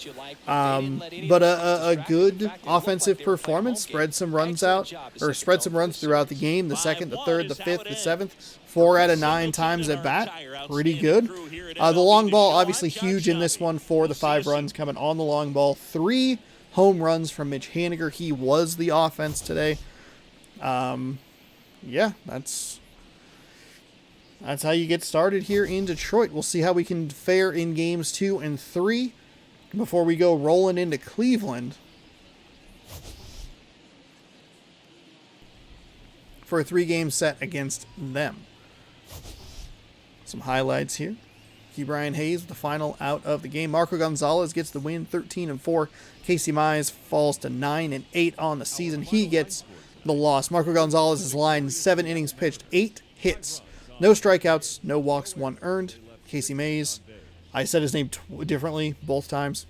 But a good offensive performance. Spread some runs out, or spread some runs throughout the game. The second, the third, the fifth, the seventh. 4 out of 9 times at bat. Pretty good. The long ball, obviously huge in this one for the 5 runs coming on the long ball. 3 home runs from Mitch Haniger. He was the offense today. Yeah, that's how you get started here in Detroit. We'll see how we can fare in games 2 and 3 before we go rolling into Cleveland for a 3-game set against them. Some highlights here. Ke'Bryan Hayes with the final out of the game. Marco Gonzalez gets the win, 13-4. Casey Mize falls to 9-8 on the season. He gets the loss. Marco Gonzalez's line, 7 innings pitched, 8 hits. No strikeouts, no walks, 1 earned. Casey Mize, I said his name differently both times.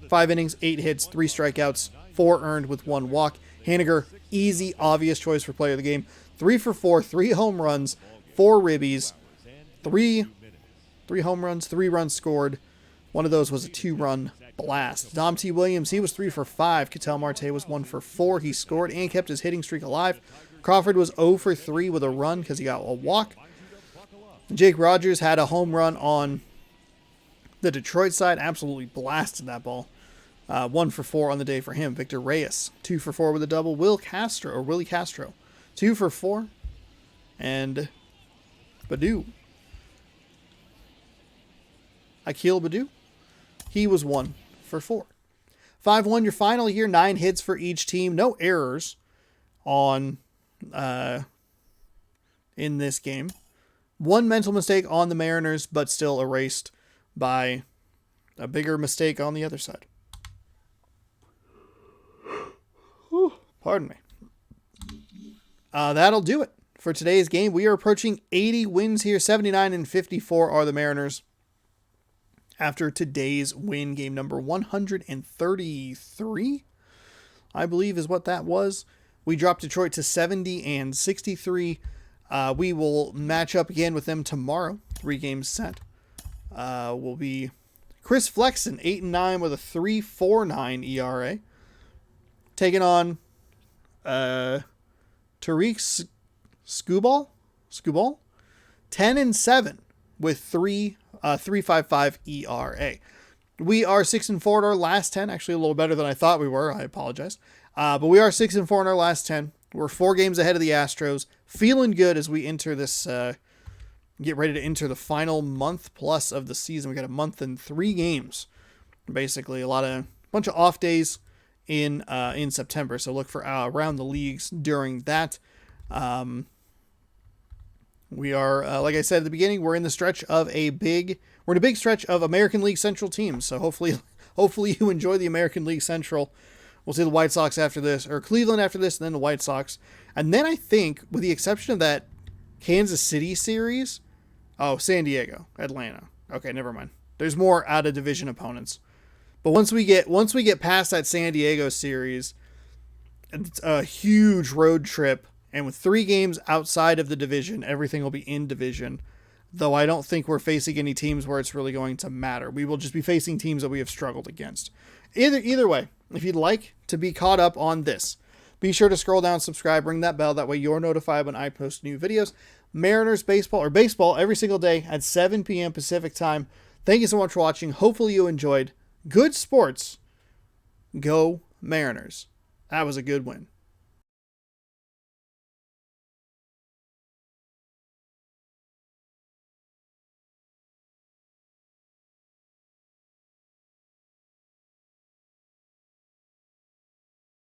5 innings, 8 hits, 3 strikeouts, 4 earned with 1 walk. Haniger, easy, obvious choice for player of the game. 3 for 4, 3 home runs, 4 ribbies, 3 home runs, 3 runs scored. One of those was a 2-run blast. Dom T. Williams, he was 3 for 5. Ketel Marte was 1 for 4. He scored and kept his hitting streak alive. Crawford was 0 for 3 with a run because he got a walk. Jake Rogers had a home run on the Detroit side. Absolutely blasted that ball. 1 for 4 on the day for him. Victor Reyes, 2 for 4 with a double. Willie Castro, 2 for 4. And Baddoo. Akil Baddoo, he was 1 for 4. 5-1 your final here. 9 hits for each team. No errors on in this game. 1 mental mistake on the Mariners, but still erased by a bigger mistake on the other side. Whew, pardon me. That'll do it for today's game. We are approaching 80 wins here. 79-54 are the Mariners after today's win. Game number 133, I believe is what that was. We dropped Detroit to 70-63. We will match up again with them tomorrow. 3 games set. Will be Chris Flexen, 8-9 with a 3.49 ERA. Taking on Tariq Skubal, 10-7 with 3.55 ERA. We are 6-4 in our last 10. Actually, a little better than I thought we were. I apologize. But we are 6-4 in our last 10. We're 4 games ahead of the Astros. Feeling good as we enter this, get ready to enter the final month plus of the season. We got a month and 3 games. Basically, a bunch of off days in September. So look for around the leagues during that. We are, like I said at the beginning, we're in the stretch of we're in a big stretch of American League Central teams. So hopefully you enjoy the American League Central. We'll see the White Sox after this, or Cleveland after this, and then the White Sox. And then I think, with the exception of that Kansas City series, San Diego, Atlanta. Okay, never mind. There's more out of division opponents. But once we get past that San Diego series, it's a huge road trip. And with 3 games outside of the division, everything will be in division. Though I don't think we're facing any teams where it's really going to matter. We will just be facing teams that we have struggled against. Either way, if you'd like to be caught up on this, be sure to scroll down, subscribe, ring that bell. That way you're notified when I post new videos. Mariners baseball every single day at 7 p.m. Pacific time. Thank you so much for watching. Hopefully you enjoyed. Good sports. Go Mariners. That was a good win.